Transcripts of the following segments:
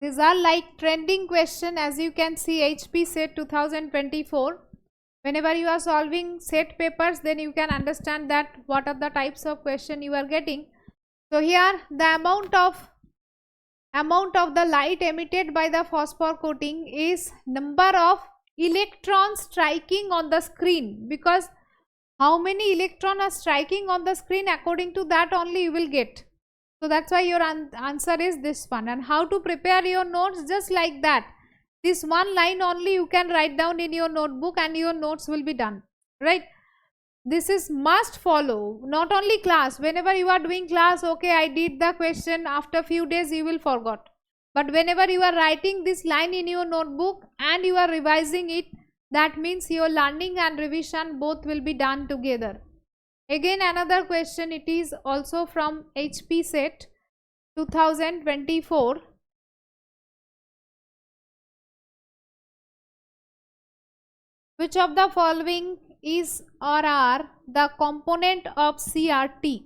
These are like trending question, as you can see, HP set 2024. Whenever you are solving set papers, then you can understand that what are the types of question you are getting. So here the amount of the light emitted by the phosphor coating is number of electrons striking on the screen, because how many electrons are striking on the screen, according to that only you will get. So that's why your answer is this one. And how to prepare your notes, just like that, this one line only you can write down in your notebook and your notes will be done, right? This is must follow, not only class. Whenever you are doing class, okay, I did the question, after few days you will forgot. But whenever you are writing this line in your notebook and you are revising it, that means your learning and revision both will be done together. Again another question, it is also from HP set 2024. Which of the following is or are the component of CRT?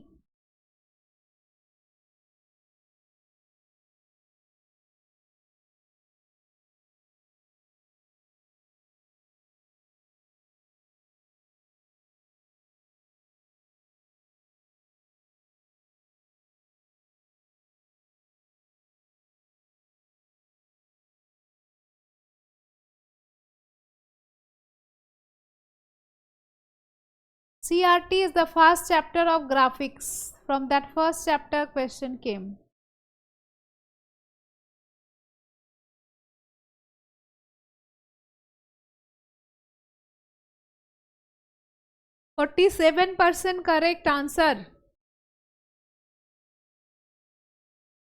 CRT is the first chapter of graphics. From that first chapter question came. %47 correct answer.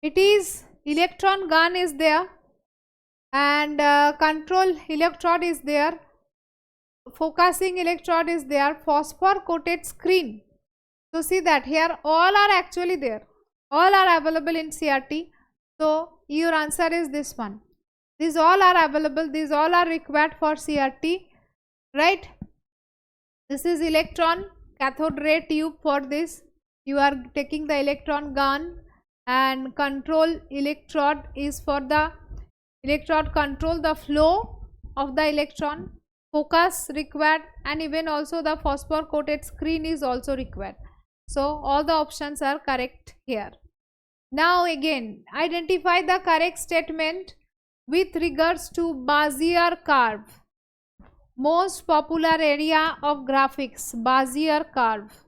It is electron gun is there, and control electrode is there, focusing electrode is there, phosphor coated screen. So see that here all are actually there, all are available in CRT. So your answer is this one. These all are available, these all are required for CRT, right? This is electron cathode ray tube. For this you are taking the electron gun, and control electrode is for the electrode control the flow of the electron, focus required, and even also the phosphor coated screen is also required. So all the options are correct here. Now again, identify the correct statement with regards to Bezier curve. Most popular area of graphics, Bezier curve.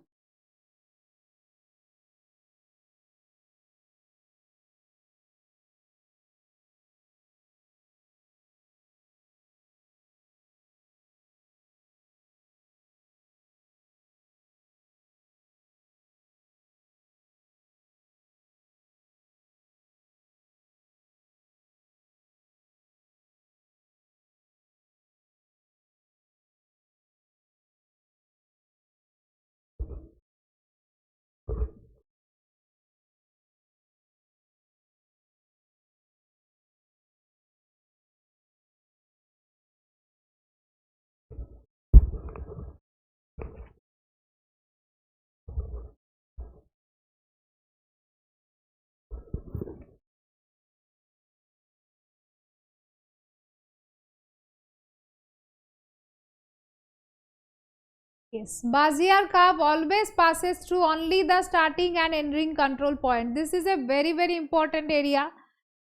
Yes, Bezier curve always passes through only the starting and ending control point. This is a very important area.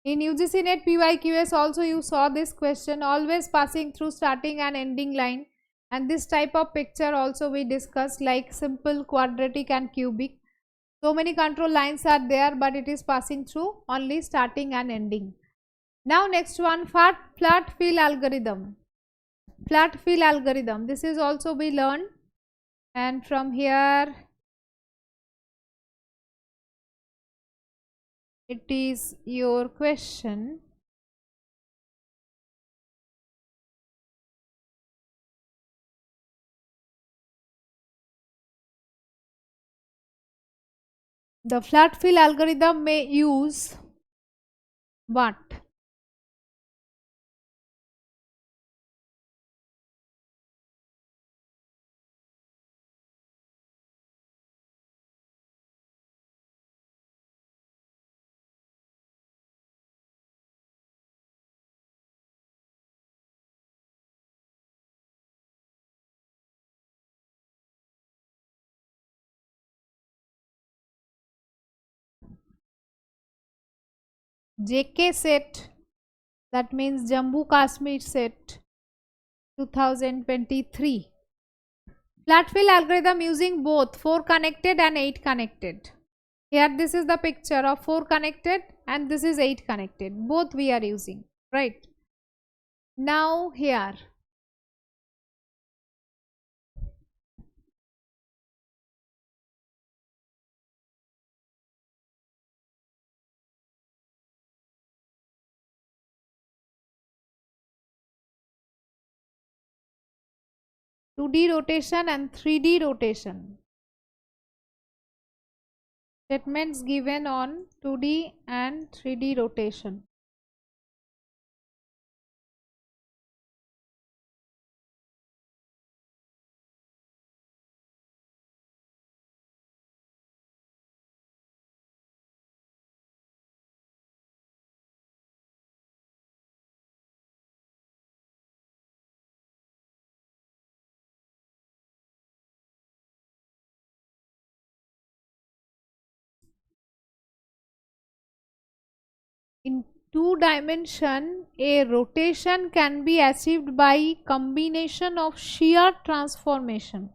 In UGC NET PYQS also you saw this question, always passing through starting and ending line. And this type of picture also we discussed, like simple, quadratic and cubic. So many control lines are there, but it is passing through only starting and ending. Now next one, flat fill algorithm. Flat fill algorithm, this is also we learned. And from here it is your question. The flat fill algorithm may use what? JK set, that means Jammu Kashmir set 2023. Flat fill algorithm using both 4 connected and 8 connected. Here this is the picture of 4 connected and this is 8 connected. Both we are using, right? Now here. Two D rotation and 3D rotation. Statements given on 2D and 3D rotation. In 2 dimension, a rotation can be achieved by combination of shear transformation.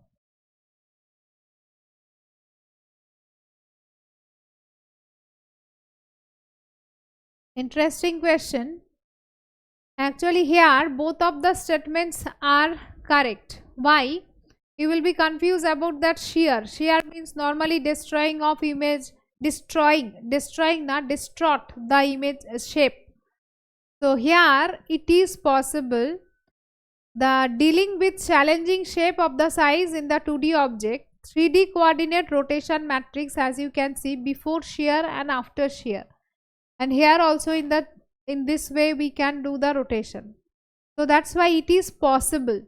Interesting question. Actually here both of the statements are correct. Why? You will be confused about that shear. Shear means normally destroying of image, destroying not distort the image shape. So here it is possible the dealing with challenging shape of the size in the 2D object, 3D coordinate rotation matrix, as you can see, before shear and after shear, and here also in this way we can do the rotation. So that's why it is possible.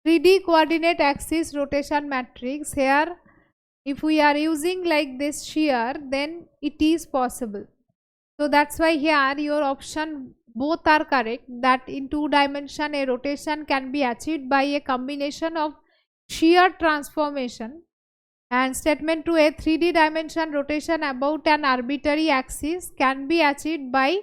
3D coordinate axis rotation matrix, here if we are using like this shear, then it is possible. So that's why here your option both are correct, that in 2 dimension a rotation can be achieved by a combination of shear transformation, and statement 2, a 3D dimension rotation about an arbitrary axis can be achieved by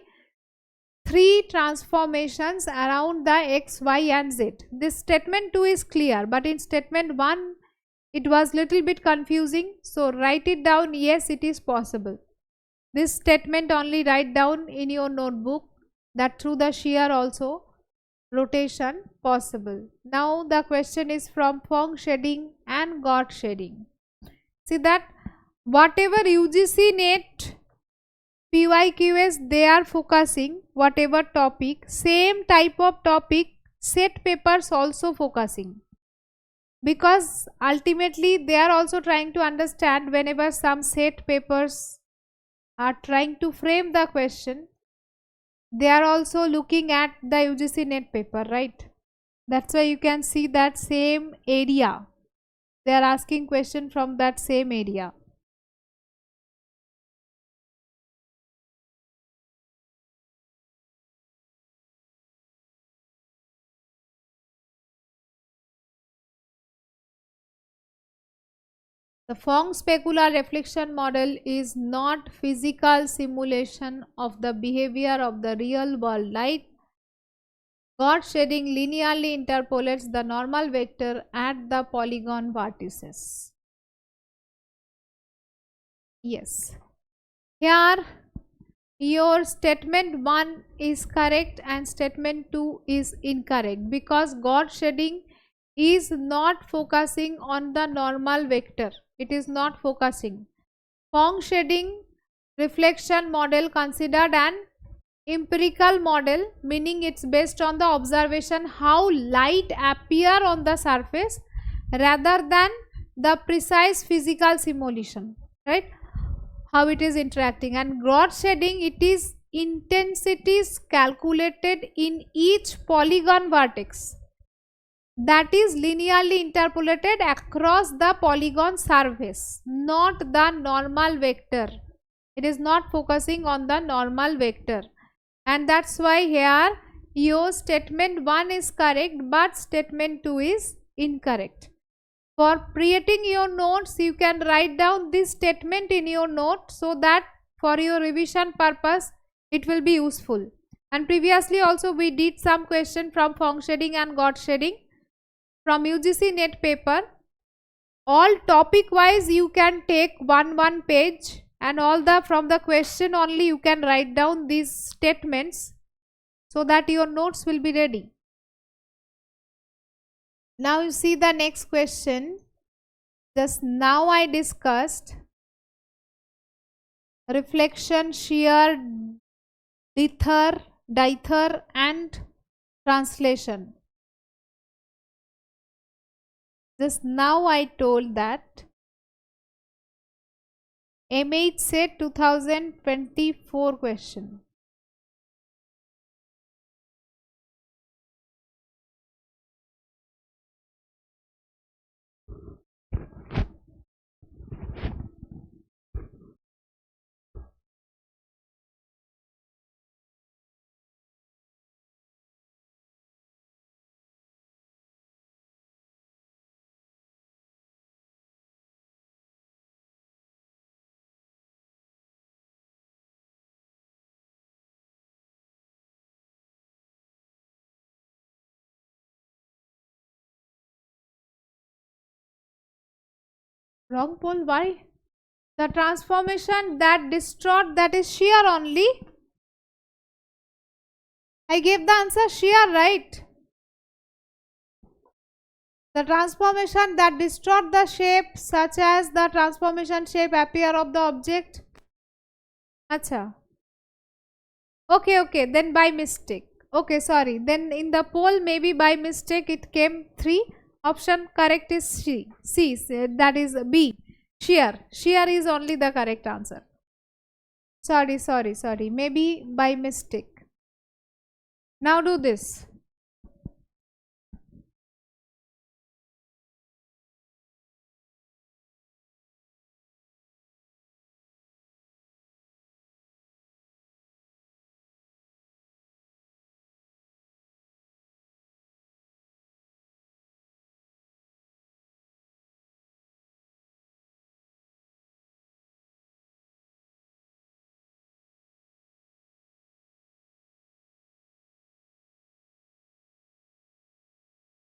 3 transformations around the x, y and z. This statement 2 is clear, but in statement 1 it was little bit confusing. So write it down, yes, it is possible. This statement only write down in your notebook, that through the shear also rotation possible. Now the question is from Phong shading and Gauss shading. See that whatever UGC NET PYQS they are focusing, whatever topic, same type of topic set papers also focusing, because ultimately they are also trying to understand whenever some set papers are trying to frame the question, they are also looking at the UGC NET paper, right? That's why you can see that same area, they are asking question from that same area. The Phong specular reflection model is not physical simulation of the behavior of the real world light. Gauss shading linearly interpolates the normal vector at the polygon vertices. Yes. Here your statement 1 is correct and statement 2 is incorrect, because Gauss shading is not focusing on the normal vector. It is not focusing. Phong shading reflection model considered an empirical model, meaning it's based on the observation how light appear on the surface rather than the precise physical simulation, right? How it is interacting. And Gauss shading, it is intensities calculated in each polygon vertex, that is linearly interpolated across the polygon surface, not the normal vector. It is not focusing on the normal vector, and that's why here your statement 1 is correct but statement 2 is incorrect. For creating your notes, you can write down this statement in your note, so that for your revision purpose it will be useful. And previously also we did some question from Fong shading and God shading from UGC net paper. All topic wise you can take one page, and all the from the question only you can write down these statements so that your notes will be ready. Now you see the next question. Just now I discussed reflection, shear, dither and translation. Just now I told that M8 set 2024 question. Wrong pole, why? The transformation that distort, that is shear only. I gave the answer shear, right? The transformation that distort the shape, such as the transformation shape appear of the object. Acha. Okay, then by mistake. Okay, sorry. Then in the poll, maybe by mistake it came 3. Option correct is C. That is B. Shear. Shear is only the correct answer. Sorry. Maybe by mistake. Now do this.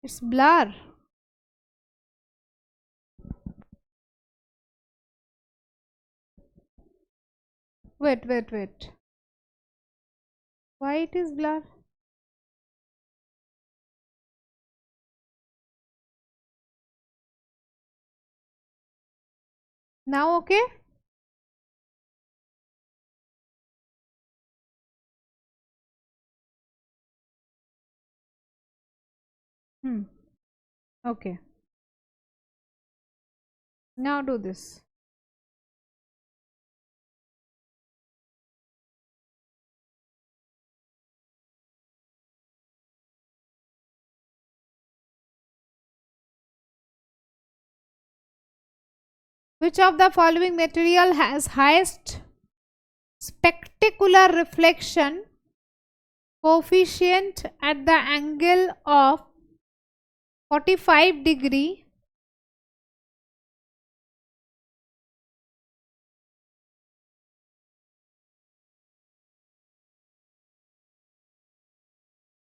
It's blur. Wait. Why it is blur? Now okay? Okay. Now do this. Which of the following material has highest spectacular reflection coefficient at the angle of 45 degree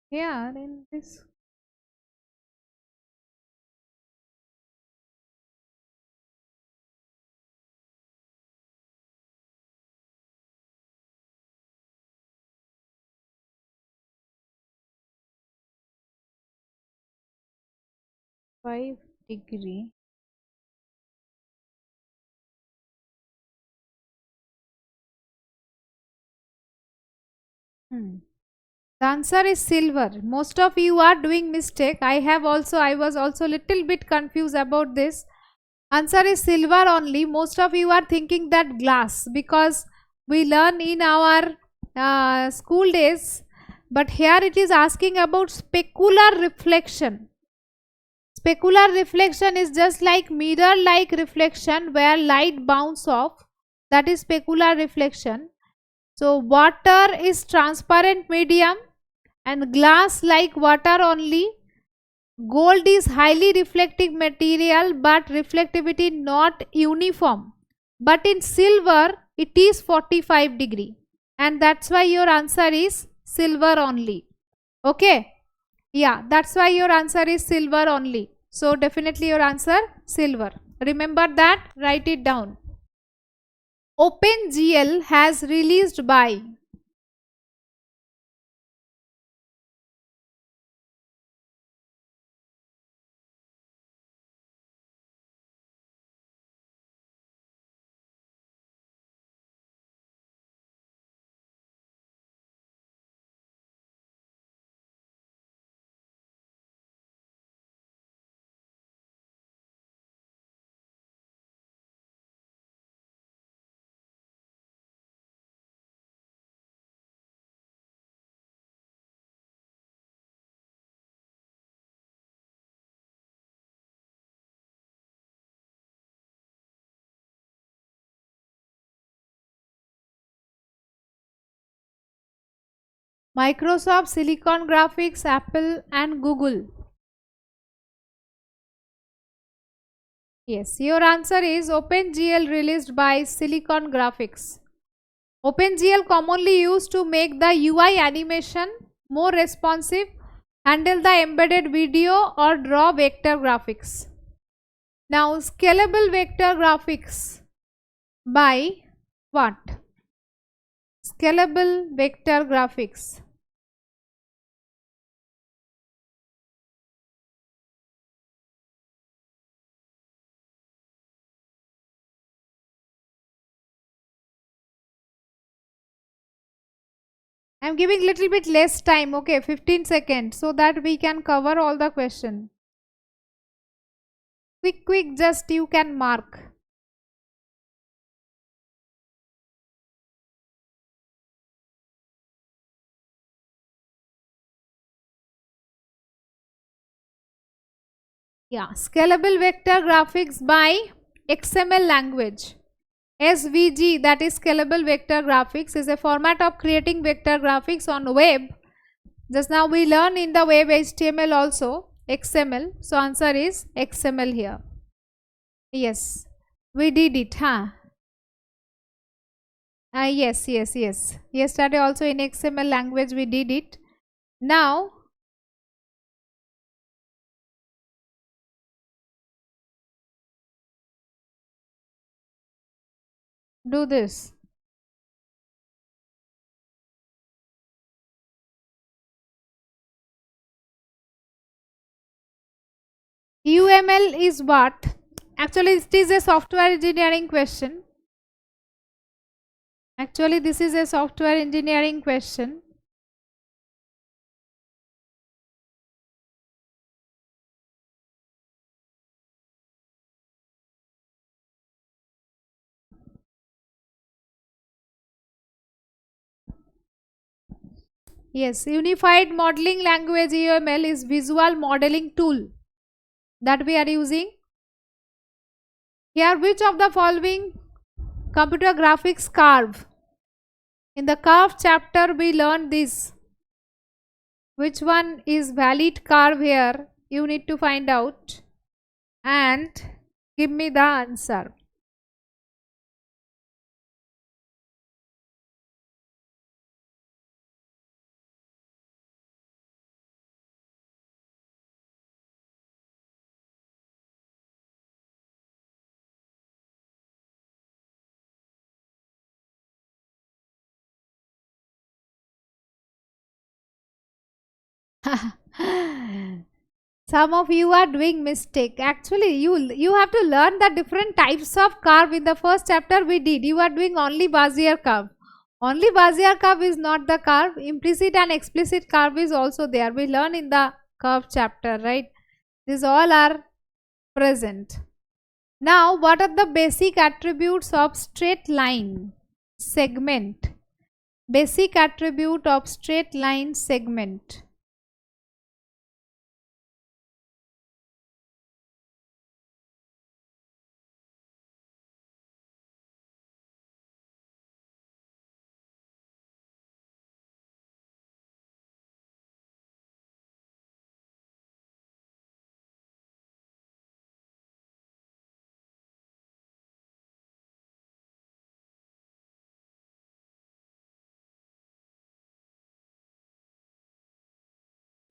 here in this? Degree. The answer is silver. Most of you are doing mistake. I was also little bit confused about this. Answer is silver only. Most of you are thinking that glass, because we learn in our school days, but here it is asking about specular reflection. Specular reflection is just like mirror like reflection where light bounce off. That is specular reflection. So water is transparent medium and glass like water only. Gold is highly reflective material but reflectivity not uniform. But in silver it is 45 degree. and that's why your answer is silver only. Okay, yeah, that's why your answer is silver only. So definitely your answer silver. Remember that, write it down. OpenGL has released by. Microsoft, Silicon Graphics, Apple and Google. Yes, your answer is OpenGL released by Silicon Graphics. OpenGL commonly used to make the UI animation more responsive, handle the embedded video or draw vector graphics. Now scalable vector graphics by what? Scalable vector graphics. I am giving little bit less time, okay, 15 seconds, so that we can cover all the question. Quick, just you can mark. Yeah, scalable vector graphics by XML language. SVG, that is scalable vector graphics, is a format of creating vector graphics on web. Just now we learn in the web HTML also XML. So answer is XML here. Yes, we did it, huh? Yes. Yesterday also in XML language we did it. Now do this. UML is what? Actually it is a software engineering question. Actually this is a software engineering question. Yes, Unified Modeling Language UML is visual modeling tool that we are using. Here, which of the following computer graphics curve? In the curve chapter, we learned this. Which one is valid curve here? You need to find out and give me the answer. Some of you are doing mistake. Actually, you have to learn the different types of curve. In the first chapter we did. You are doing only Bezier curve. Only Bezier curve is not the curve. Implicit and explicit curve is also there. We learn in the curve chapter, right? These all are present. Now, what are the basic attributes of straight line segment? Basic attribute of straight line segment.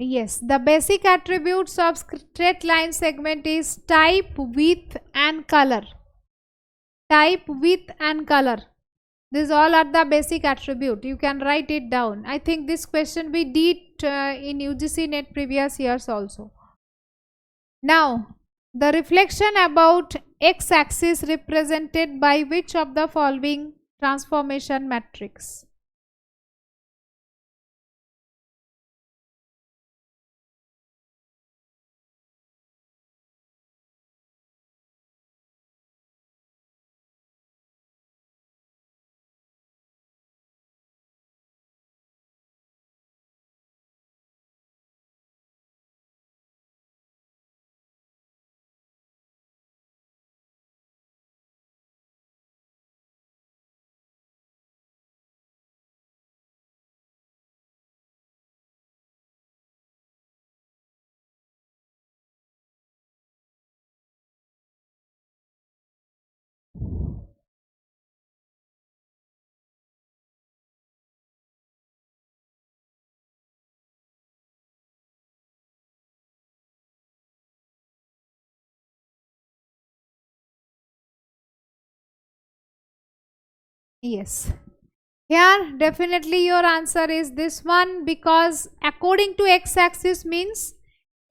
Yes, the basic attributes of straight line segment is type, width and color. Type, width and color. These all are the basic attribute. You can write it down. I think this question we did in UGC NET previous years also. Now, the reflection about x-axis represented by which of the following transformation matrix? Yes. Here definitely your answer is this one, because according to x-axis means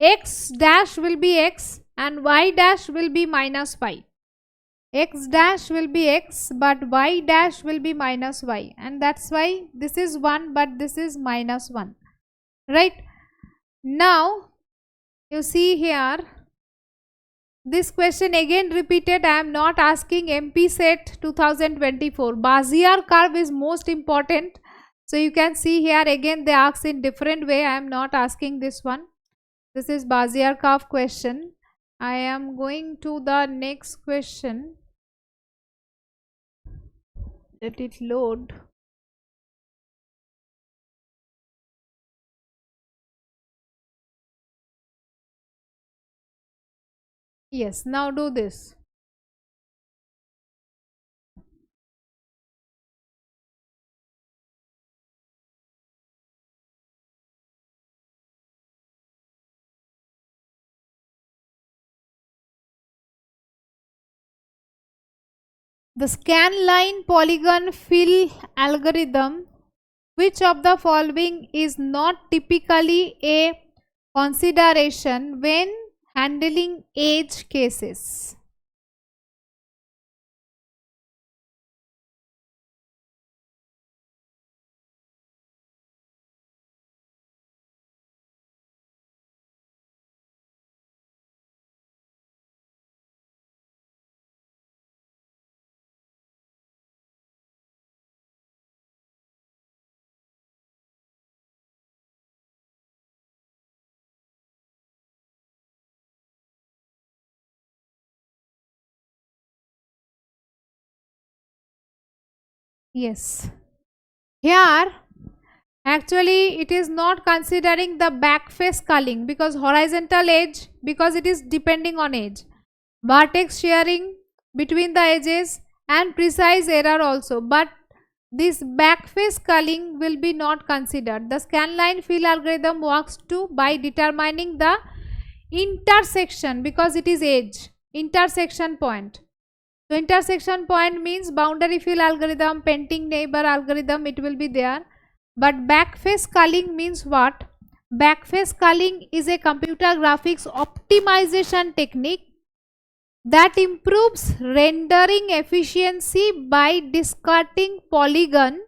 x dash will be x and y dash will be minus y. X dash will be x but y dash will be minus y, and that's why this is 1 but this is minus 1, right? Now you see here, this question again repeated. I am not asking MP set 2024. Bezier curve is most important. So you can see here again they ask in different way. I am not asking this one. This is Bezier curve question. I am going to the next question. Let it load. Yes, now do this. The scan line polygon fill algorithm, which of the following is not typically a consideration when handling edge cases? Yes. Here actually it is not considering the back face culling, because horizontal edge, because it is depending on edge, vertex shearing between the edges and precise error also, but this back face culling will be not considered. The scanline fill algorithm works to by determining the intersection, because it is edge, intersection point. So intersection point means boundary fill algorithm, painting neighbor algorithm, it will be there. But backface culling means what? Backface culling is a computer graphics optimization technique that improves rendering efficiency by discarding polygon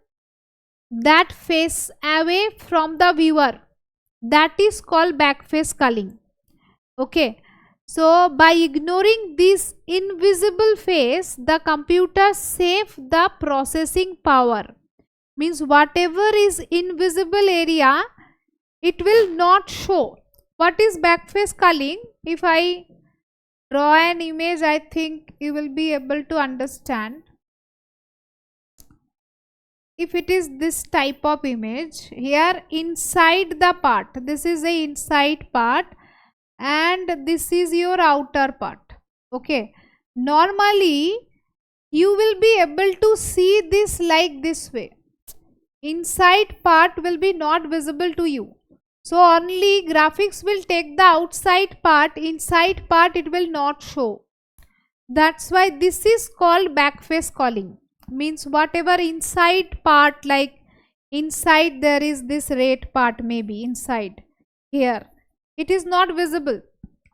that face away from the viewer. That is called backface culling. Okay. So by ignoring this invisible face, the computer saves the processing power. Means whatever is invisible area, it will not show. What is backface culling? If I draw an image, I think you will be able to understand. If it is this type of image, here inside the part, this is the inside part and this is your outer part. Okay. Normally, you will be able to see this like this way. Inside part will be not visible to you. So only graphics will take the outside part, inside part it will not show. That's why this is called backface calling. Means whatever inside part, like inside there is this red part, maybe inside here, it is not visible.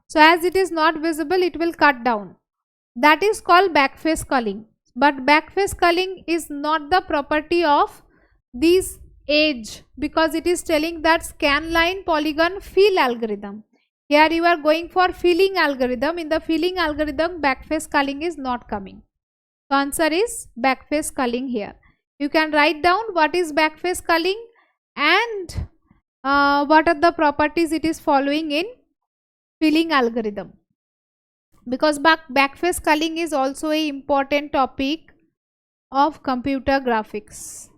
So as it is not visible, it will cut down. That is called backface culling. But backface culling is not the property of this edge, because it is telling that scanline polygon fill algorithm. Here you are going for filling algorithm. In the filling algorithm, backface culling is not coming. The answer is backface culling here. You can write down what is backface culling and what are the properties it is following in filling algorithm. Because backface culling is also a important topic of computer graphics.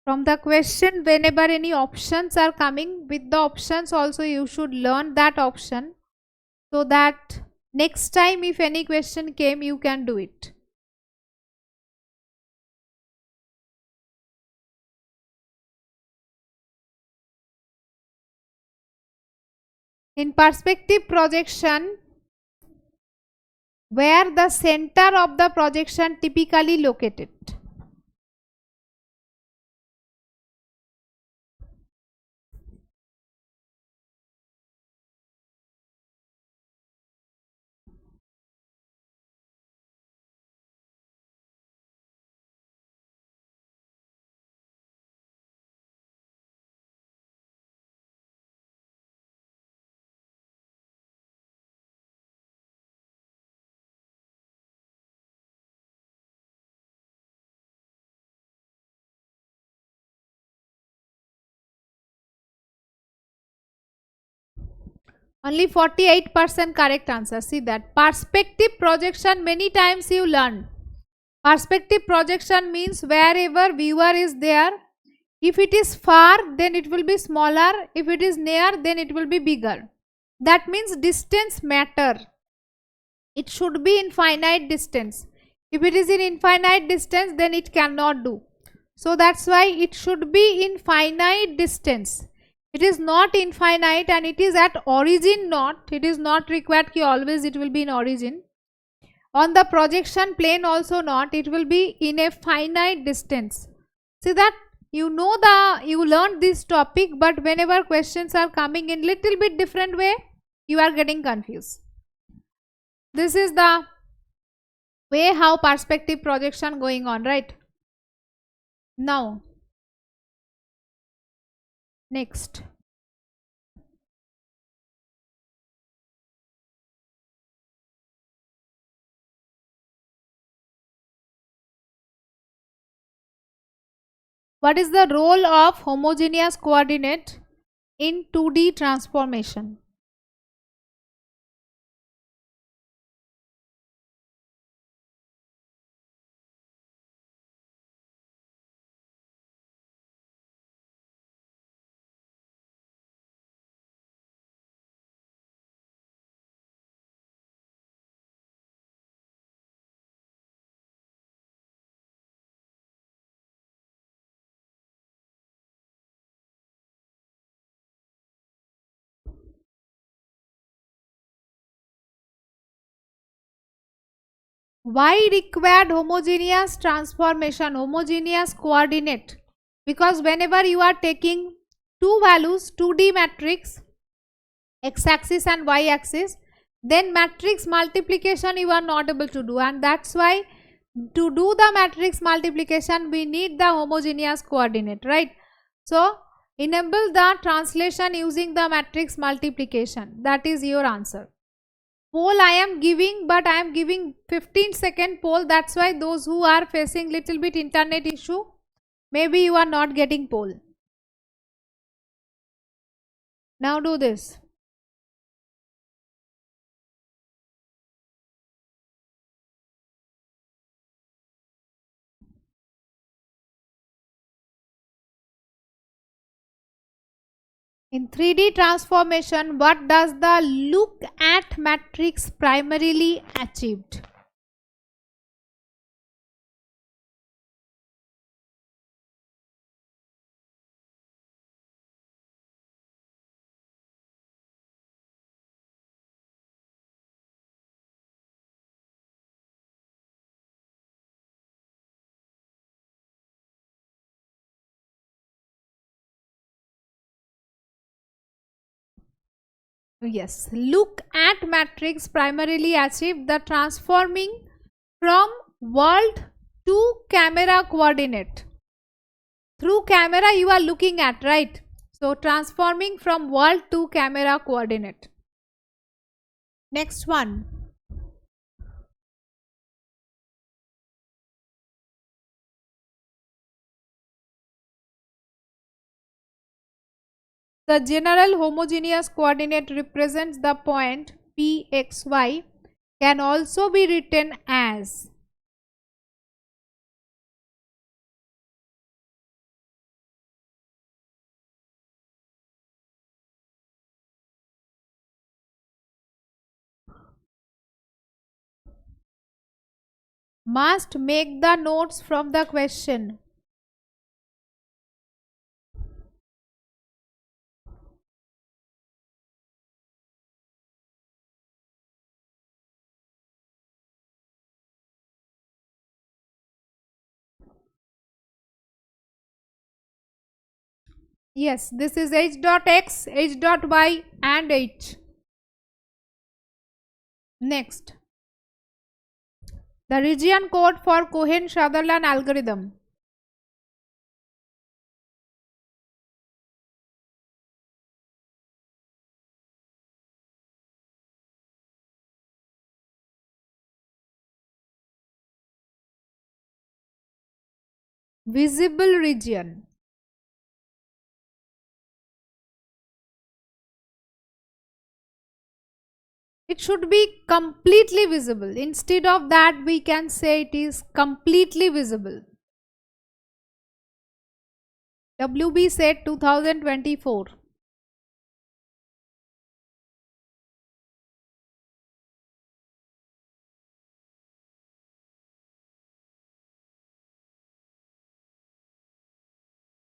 From the question, whenever any options are coming, with the options also you should learn that option, so that next time if any question came, you can do it. In perspective projection, where the center of the projection typically located? Only 48% correct answer. See that. Perspective projection, many times you learn. Perspective projection means wherever viewer is there, if it is far, then it will be smaller. If it is near, then it will be bigger. That means distance matter. It should be in finite distance. If it is in infinite distance, then it cannot do. So that's why it should be in finite distance. It is not infinite and it is at origin not. It is not required ki always it will be in origin. On the projection plane also not. It will be in a finite distance. See that you know you learned this topic, but whenever questions are coming in little bit different way, you are getting confused. This is the way how perspective projection going on, right? Now, next. What is the role of homogeneous coordinate in 2D transformation? Why required homogeneous transformation, homogeneous coordinate? Because whenever you are taking two values, 2D matrix, x-axis and y-axis, then matrix multiplication you are not able to do, and that's why to do the matrix multiplication we need the homogeneous coordinate, right? So enable the translation using the matrix multiplication. That is your answer. Poll I am giving, but I am giving 15-second poll. That's why those who are facing little bit internet issue, maybe you are not getting poll. Now do this. In 3D transformation, what does the look at matrix primarily achieved? Yes, look at matrix primarily achieve the transforming from world to camera coordinate. Through camera you are looking at, right? So transforming from world to camera coordinate. Next one. The general homogeneous coordinate represents the point Pxy, can also be written as must make the notes from the question. Yes, this is h dot x, h dot y and h. Next, the region code for Cohen-Sutherland algorithm. Visible region. It should be completely visible. Instead of that, we can say it is completely visible. WB said 2024.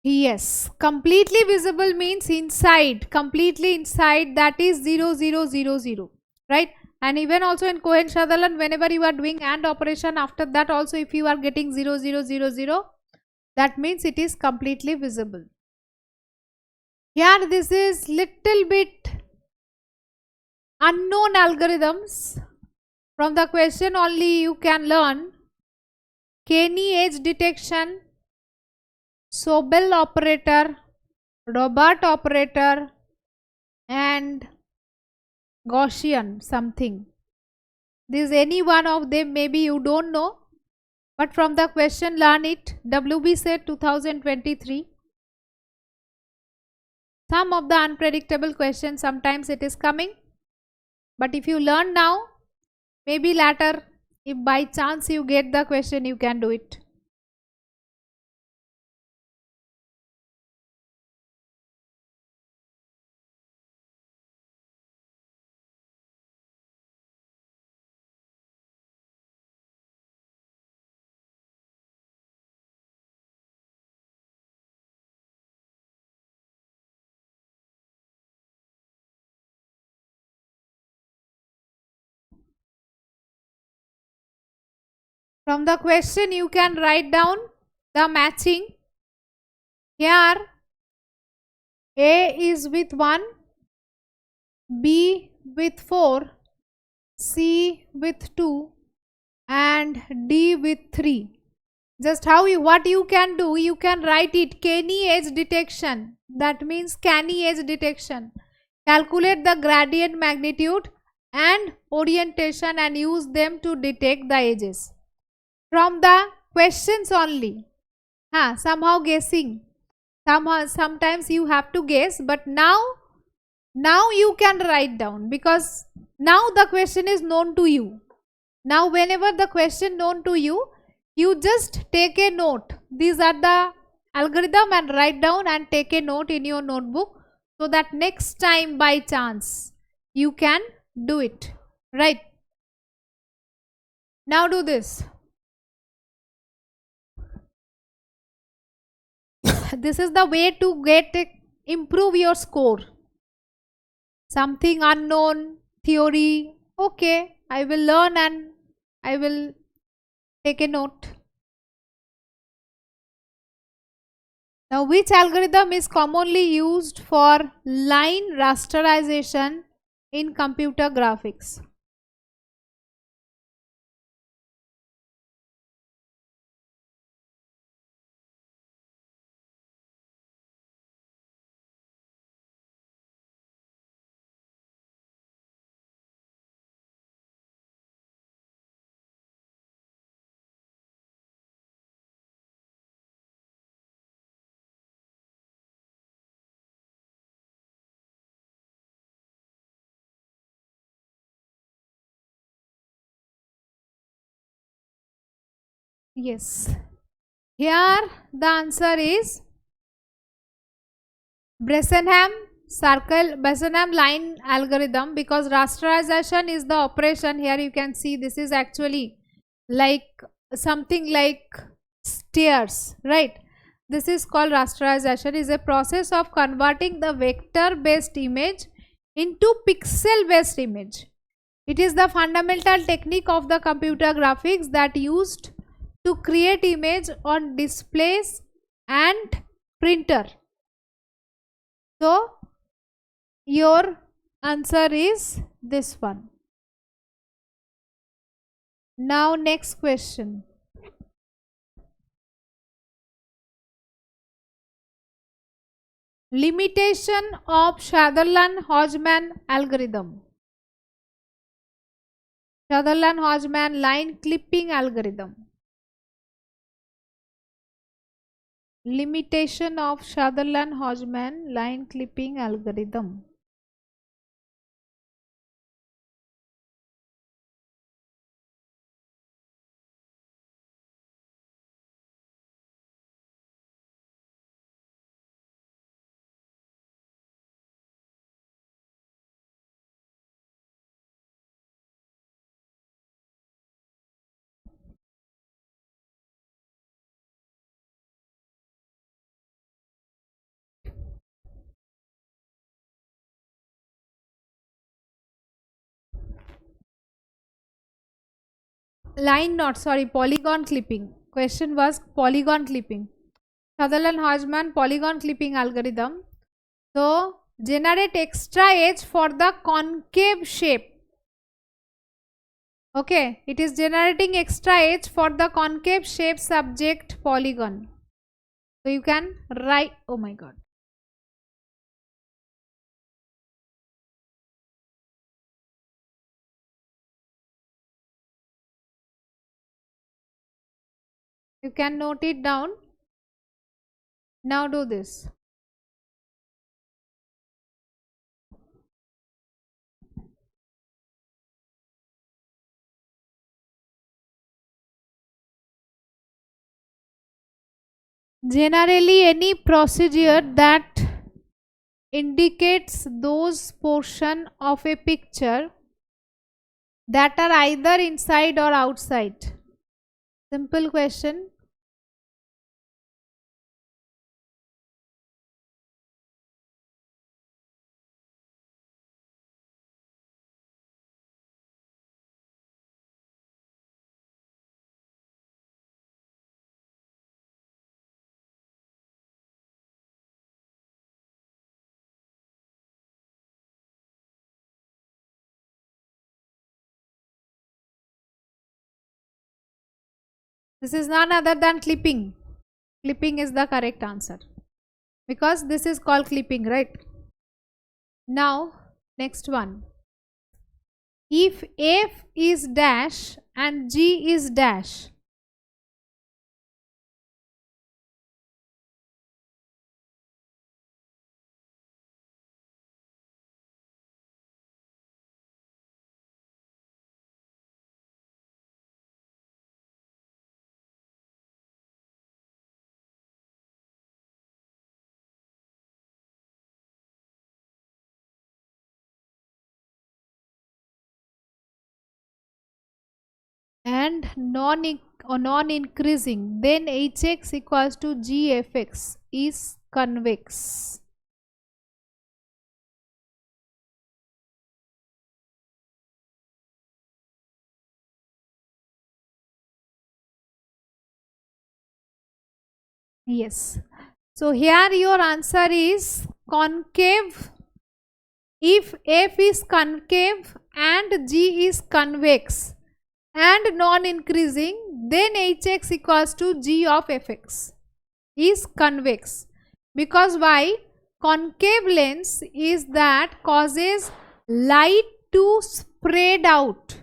Yes, completely visible means inside, completely inside, that is 0, 0, 0, 0, right? And even also in Cohen-Sutherland, whenever you are doing AND operation, after that also if you are getting 0, 0, 0, 0, that means it is completely visible. Here this is little bit unknown algorithms. From the question only you can learn Caney edge detection, Sobel operator, Robert operator and Gaussian something. This any one of them, maybe you don't know, but from the question learn it. WB said 2023. Some of the unpredictable questions sometimes it is coming, but if you learn now, maybe later if by chance you get the question, you can do it. From the question you can write down the matching. Here A is with 1, B with 4, C with 2 and D with 3. Just how you, what you can do, you can write it Caney edge detection. That means Caney edge detection. Calculate the gradient magnitude and orientation and use them to detect the edges. From the questions only. Somehow guessing. Sometimes you have to guess, but now you can write down, because now the question is known to you. Now whenever the question known to you, you just take a note. These are the algorithm and write down and take a note in your notebook, so that next time by chance you can do it, right? Now do this. This is the way to improve your score. Something unknown, theory, okay, I will learn and I will take a note. Now, which algorithm is commonly used for line rasterization in computer graphics? Yes. Here the answer is Bresenham line algorithm, because rasterization is the operation. Here you can see this is actually like something like stairs, right? This is called rasterization, is a process of converting the vector based image into pixel based image. It is the fundamental technique of the computer graphics that used to create image on displays and printer. So your answer is this one. Now next question. Limitation of Sutherland-Hodgman algorithm. Sutherland-Hodgman line clipping algorithm. Limitation of Sutherland-Hodgman line clipping algorithm. Polygon clipping. Question was polygon clipping. Sutherland-Hodgman polygon clipping algorithm. So generate extra edge for the concave shape. Okay, it is generating extra edge for the concave shape subject polygon. So you can write, oh my god. You can note it down. Now do this. Generally, any procedure that indicates those portion of a picture that are either inside or outside. Simple question. This is none other than clipping. Clipping is the correct answer, because this is called clipping, right? Now next one. If f is dash and g is dash, and non-increasing, then hx equals to gfx is convex. Yes. So here your answer is concave if f is concave and g is convex and non-increasing, then hx equals to g of fx is convex. Because why? Concave lens is that causes light to spread out.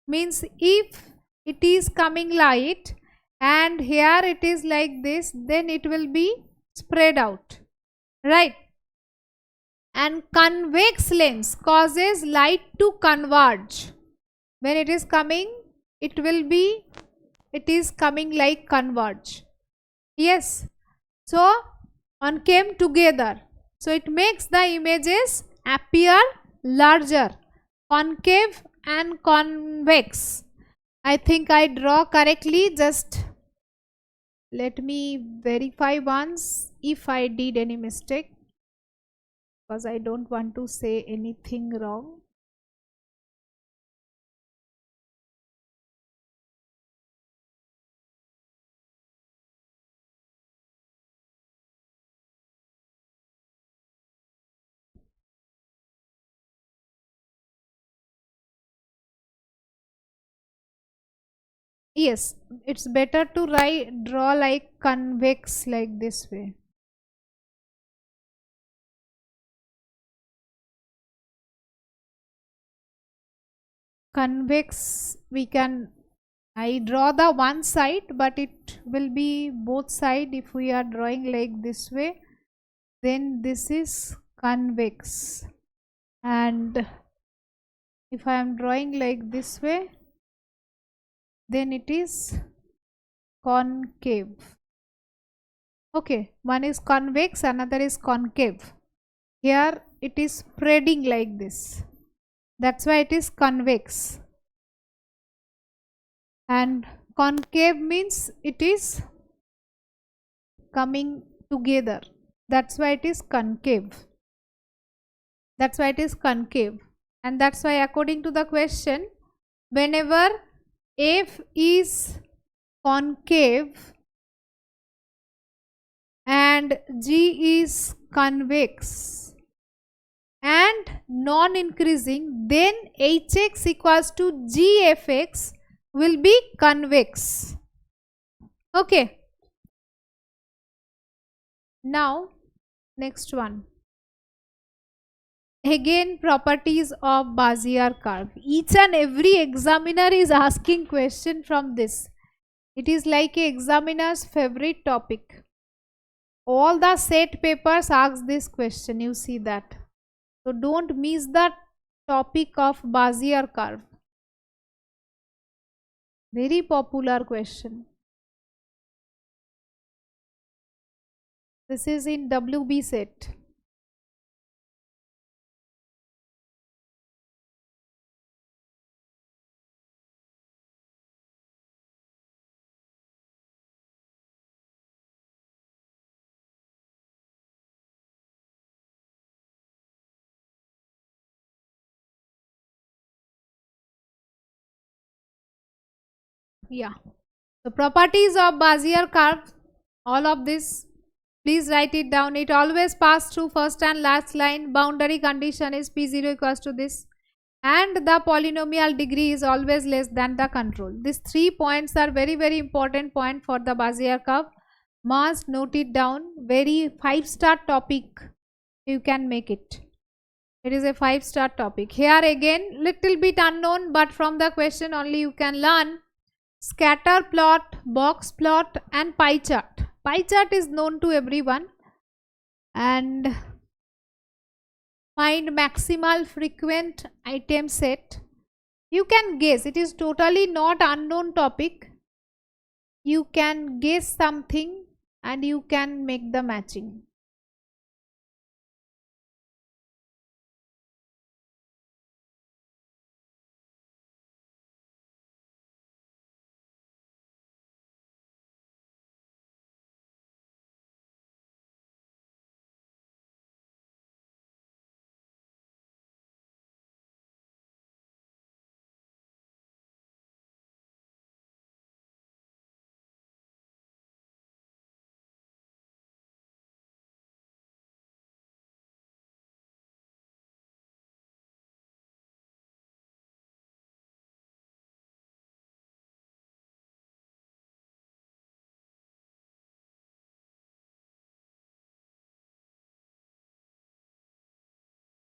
Means if it is coming light and here it is like this, then it will be spread out, right? And convex lens causes light to converge. When it is coming, it is coming like converge. Yes. So on came together. So it makes the images appear larger, concave and convex. I think I draw correctly. Just let me verify once if I did any mistake, because I don't want to say anything wrong. Yes, it's better to draw like convex like this way. Convex, we can, I draw the one side, but it will be both side. If we are drawing like this way, then this is convex, and if I am drawing like this way, then it is concave. Okay, one is convex, another is concave. Here it is spreading like this, that's why it is convex. And concave means it is coming together, that's why it is concave. That's why it is concave. And that's why according to the question, whenever f is concave and g is convex and non-increasing, then hx equals to gfx will be convex. Okay. Now next one. Again, properties of Bezier curve. Each and every examiner is asking question from this. It is like a examiner's favorite topic. All the set papers ask this question, you see that. So don't miss the topic of Bezier curve. Very popular question. This is in WB set. Yeah. The properties of Bezier curve, all of this, please write it down. It always pass through first and last line. Boundary condition is P0 equals to this. And the polynomial degree is always less than the control. These 3 points are very, very important point for the Bezier curve. Must note it down. Very 5-star topic. You can make it. It is a 5-star topic. Here again, little bit unknown, but from the question only you can learn. Scatter plot, box plot and pie chart. Pie chart is known to everyone. And find maximal frequent item set. You can guess, it is totally not unknown topic. You can guess something and you can make the matching.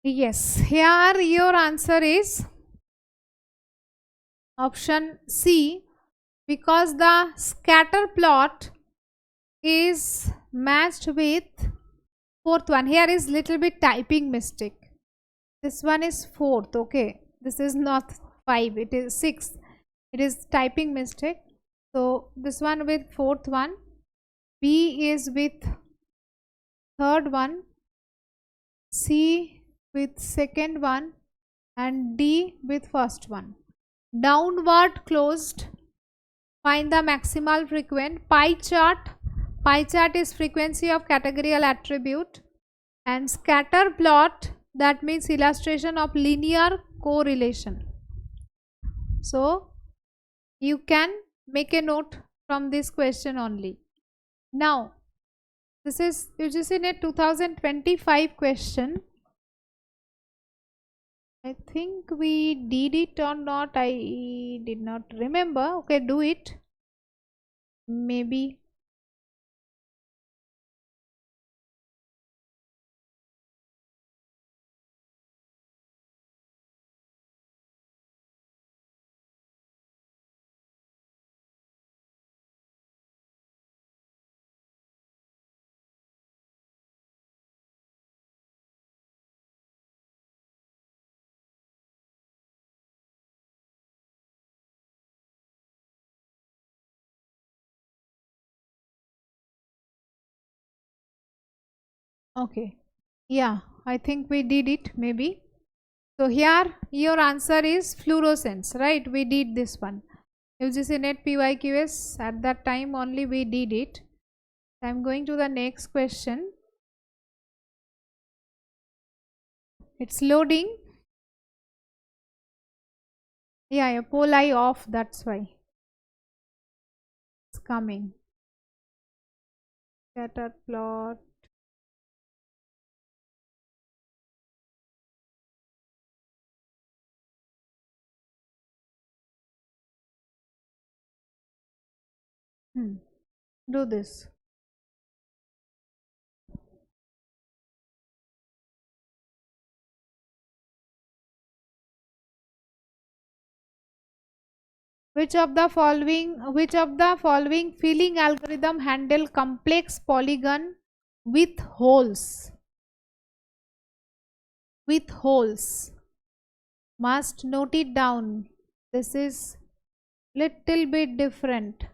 Yes, here your answer is option C, because the scatter plot is matched with fourth one. Here is little bit typing mistake. This one is fourth, okay. This is not 5, it is 6. It is typing mistake. So this one with fourth one, B is with third one, C with second one, and D with first one. Downward closed, find the maximal frequent. Pie chart is frequency of categorical attribute, and scatter plot, that means illustration of linear correlation. So you can make a note from this question only. Now this is UGC NET 2025 question. I think we did it or not, I did not remember. Okay, do it. Maybe. Okay. Yeah, I think we did it maybe. So here your answer is fluorescence, right? We did this one. UGC NET PYQS, at that time only we did it. I am going to the next question. It's loading. Yeah, your pole eye off, that's why it's coming. Scatter plot. Do this. Which of the following filling algorithm handle complex polygon with holes? With holes. Must note it down. This is little bit different.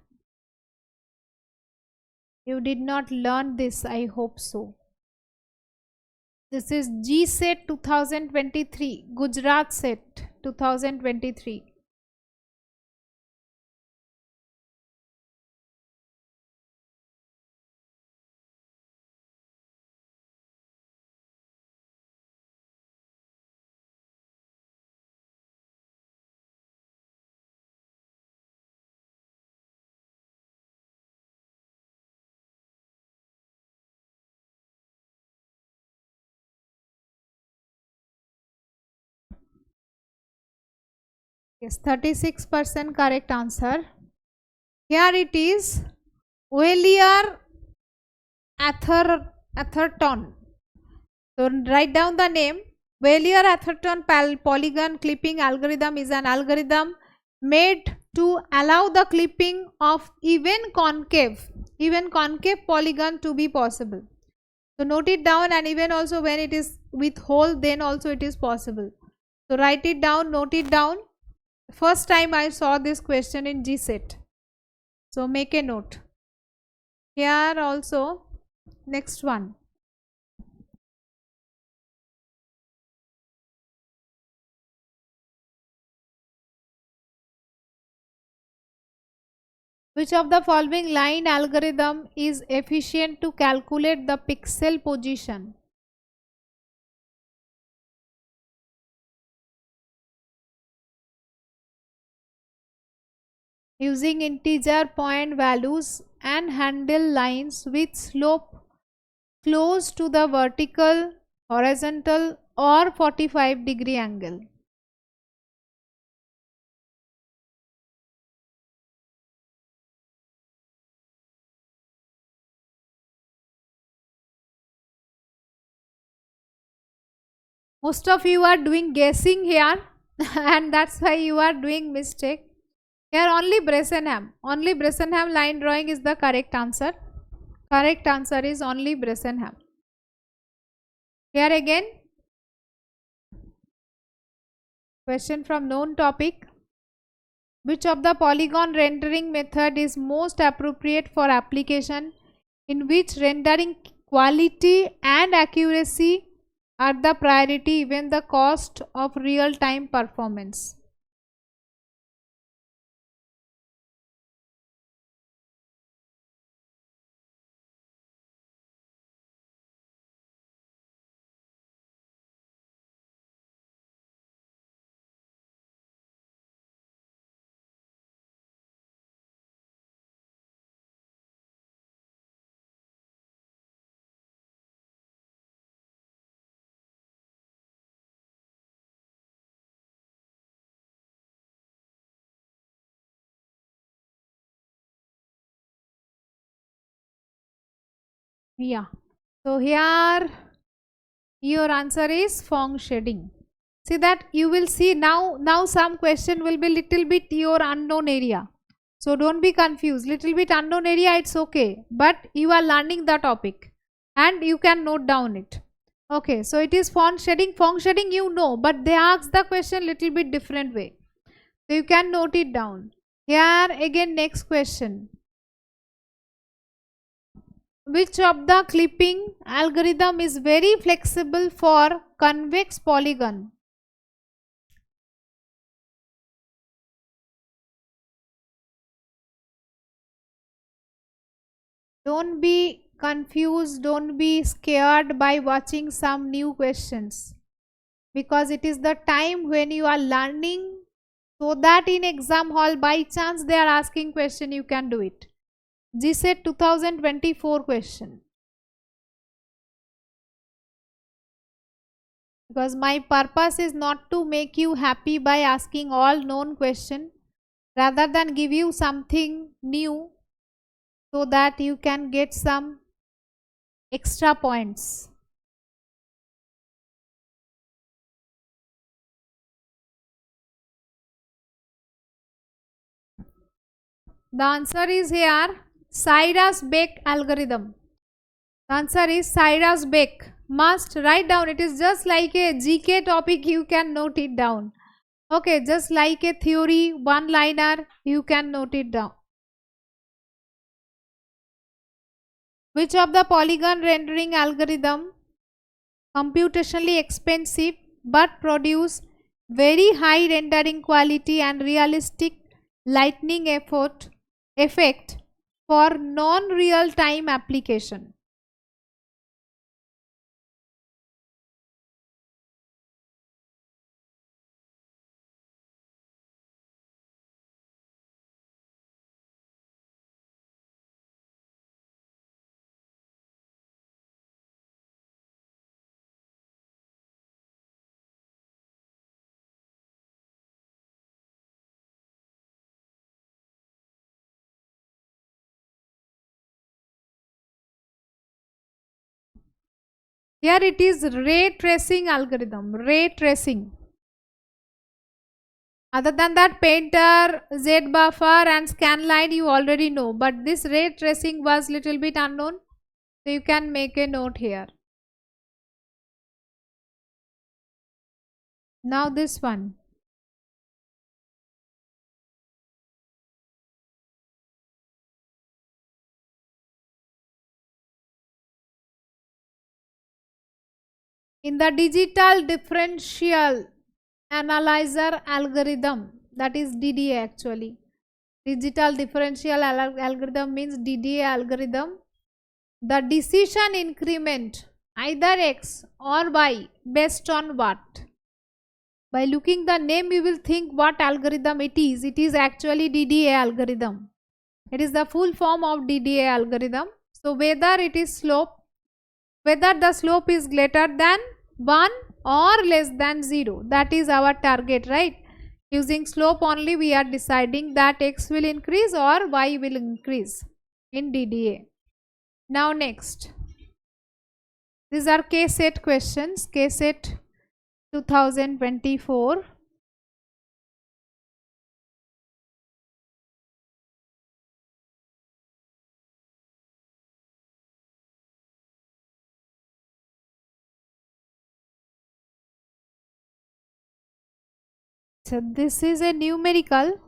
You did not learn this, I hope so. This is GSET 2023, Gujarat set 2023. Yes, 36% correct answer. Here it is, Wheeler Atherton. So write down the name. Wheeler Atherton polygon clipping algorithm is an algorithm made to allow the clipping of even concave polygon to be possible. So note it down, and even also when it is with hole, then also it is possible. So write it down, note it down. First time I saw this question in GSET. So make a note. Here also, next one. Which of the following line algorithm is efficient to calculate the pixel position? Using integer point values and handle lines with slope close to the vertical, horizontal or 45-degree angle. Most of you are doing guessing here and that's why you are doing mistake. Here only Bresenham line drawing is the correct answer. Correct answer is only Bresenham. Here again, question from known topic. Which of the polygon rendering method is most appropriate for application in which rendering quality and accuracy are the priority even the cost of real-time performance? Yeah. So here your answer is Phong shading. See that you will see now some question will be little bit your unknown area. So don't be confused. Little bit unknown area, it's okay. But you are learning the topic and you can note down it. Okay, so it is font shading. Font shading you know, but they ask the question little bit different way. So you can note it down. Here again next question. Which of the clipping algorithm is very flexible for convex polygon? Don't be confused, don't be scared by watching some new questions, because it is the time when you are learning, so that in exam hall by chance they are asking question you can do it. GSET 2024 question. Because my purpose is not to make you happy by asking all known question, rather than give you something new so that you can get some extra points. The answer is here Cyrus-Beck algorithm. The answer is Cyrus-Beck. Must write down. It is just like a GK topic, you can note it down. Okay, just like a theory one-liner, you can note it down. Which of the polygon rendering algorithm computationally expensive but produce very high rendering quality and realistic lightning effect for non-real time application? Here it is ray tracing algorithm, ray tracing. Other than that, Painter, Z-Buffer and Scanline you already know, but this ray tracing was little bit unknown, so you can make a note here. Now this one. In the digital differential analyzer algorithm, that is DDA actually. Digital differential algorithm means DDA algorithm. The decision increment either X or Y based on what? By looking the name you will think what algorithm it is. It is actually DDA algorithm. It is the full form of DDA algorithm. So whether it is slope, whether the slope is greater than 1 or less than 0, that is our target, right? Using slope only we are deciding that X will increase or Y will increase in DDA. Now next, these are K-set questions, K-set 2024. So this is a numerical.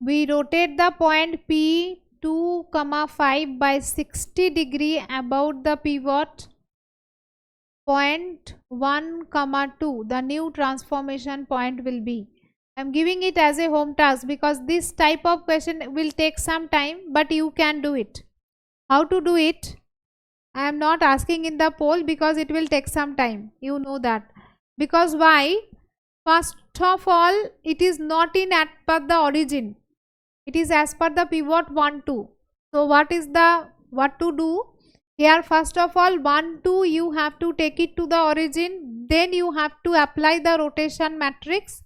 We rotate the point P 2, 5 by 60 degree about the pivot point 1, 2. The new transformation point will be. I am giving it as a home task because this type of question will take some time, but you can do it. How to do it? I am not asking in the poll because it will take some time. You know that. Because why? First of all, it is not in as per the origin. It is as per the pivot 1, 2. So what to do? Here first of all 1, 2 you have to take it to the origin. Then you have to apply the rotation matrix.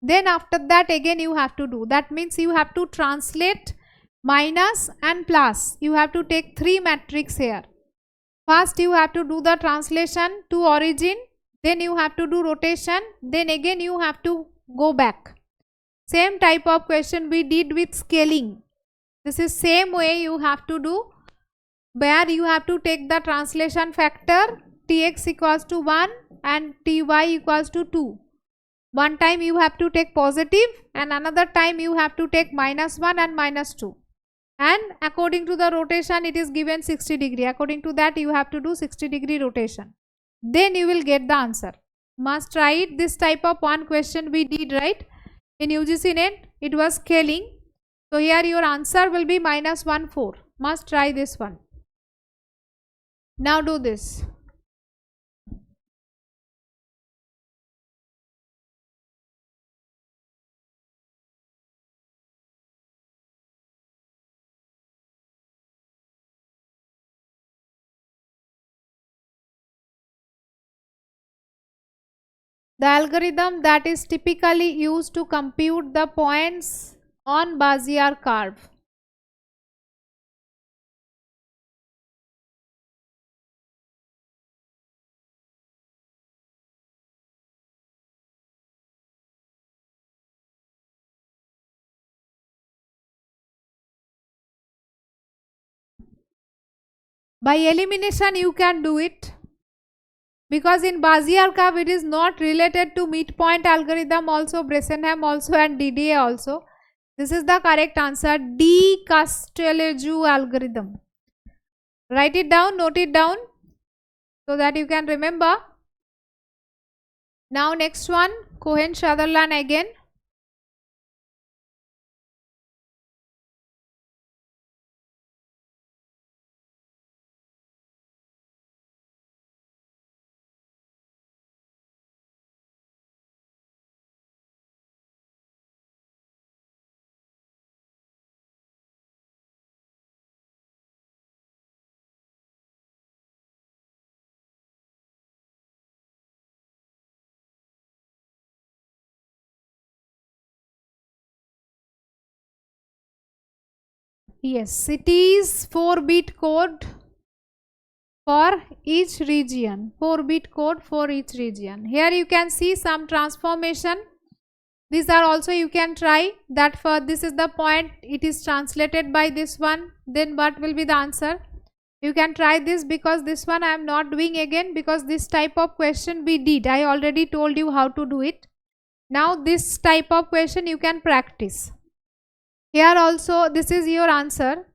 Then after that again you have to do. That means you have to translate minus and plus. You have to take 3 matrix here. First you have to do the translation to origin, then you have to do rotation, then again you have to go back. Same type of question we did with scaling. This is same way you have to do, where you have to take the translation factor Tx equals to 1 and Ty equals to 2. One time you have to take positive and another time you have to take minus 1 and minus 2. And according to the rotation it is given 60 degree. According to that you have to do 60 degree rotation. Then you will get the answer. Must try it. This type of one question we did, right? In UGC NET it was scaling. So here your answer will be minus 1, 4. Must try this one. Now do this. The algorithm that is typically used to compute the points on Bezier curve. By elimination you can do it, because in Bezier curve it is not related to midpoint algorithm also, Bresenham also and DDA also. This is the correct answer, D. Castelleju algorithm. Write it down, note it down so that you can remember. Now next one, Cohen-Sutherland again. Yes, it is 4-bit code for each region. 4-bit code for each region. Here you can see some transformation. These are also you can try that. For this is the point, it is translated by this one. Then what will be the answer? You can try this, because this one I am not doing again, because this type of question we did. I already told you how to do it. Now this type of question you can practice. Here also this is your answer.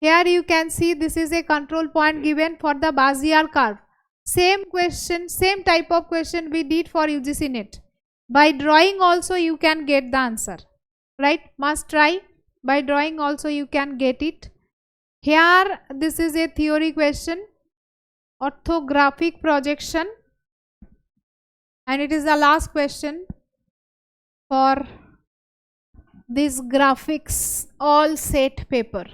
Here you can see this is a control point given for the Bezier curve. Same question, same type of question we did for UGC NET. By drawing also you can get the answer, right? Must try. By drawing also you can get it. Here this is a theory question, orthographic projection, and it is the last question for this graphics all set paper.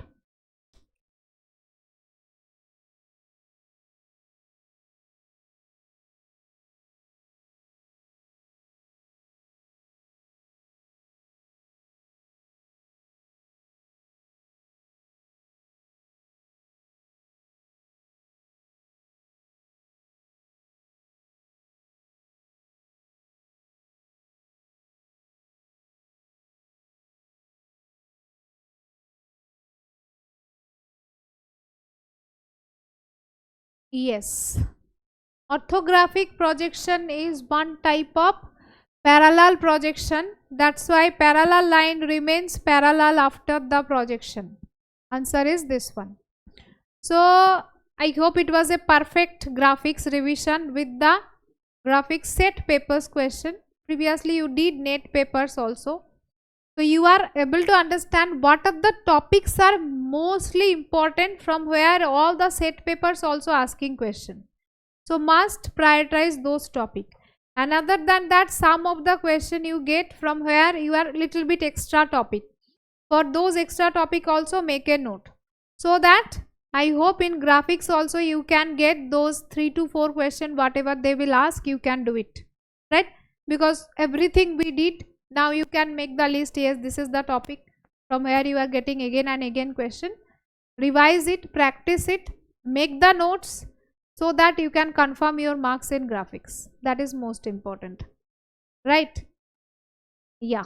Yes. Orthographic projection is one type of parallel projection. That's why parallel line remains parallel after the projection. Answer is this one. So I hope it was a perfect graphics revision with the graphics set papers question. Previously you did net papers also. So you are able to understand what are the topics are mostly important, from where all the set papers also asking question. So must prioritize those topics. And other than that, some of the question you get from where you are little bit extra topic. For those extra topic also make a note. So that I hope in graphics also you can get those 3 to 4 question, whatever they will ask, you can do it. Right? Because everything we did, now you can make the list. Yes, this is the topic from where you are getting again and again question. Revise it, practice it, make the notes, so that you can confirm your marks in graphics. That is most important. Right? Yeah.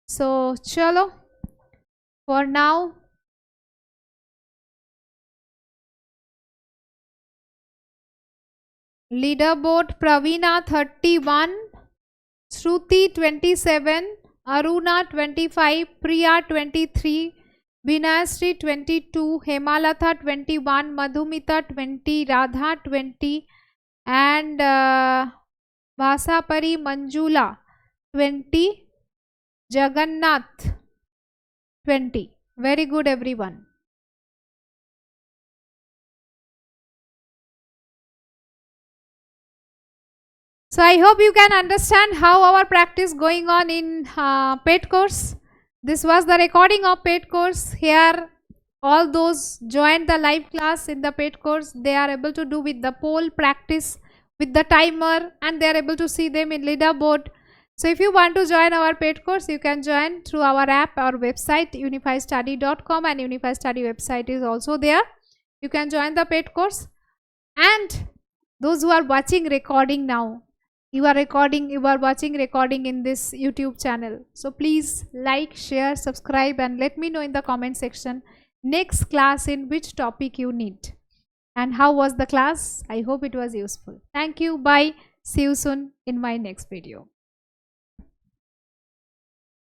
So, chalo. For now, leaderboard: Praveena 31, Shruti 27, Aruna 25, Priya 23, Vinayasri 22, Hemalata 21, Madhumita 20, Radha 20, and Vasapari Manjula 20, Jagannath 20. Very good, everyone. So I hope you can understand how our practice going on in paid course. This was the recording of paid course. Here all those joined the live class in the paid course, they are able to do with the poll practice, with the timer, and they are able to see them in leaderboard. So if you want to join our paid course, you can join through our app or website unifiedstudy.com, and Unified Study website is also there. You can join the paid course. And those who are watching recording now, you are watching recording in this YouTube channel. So please like, share, subscribe, and let me know in the comment section next class in which topic you need. And how was the class? I hope it was useful. Thank you. Bye. See you soon in my next video.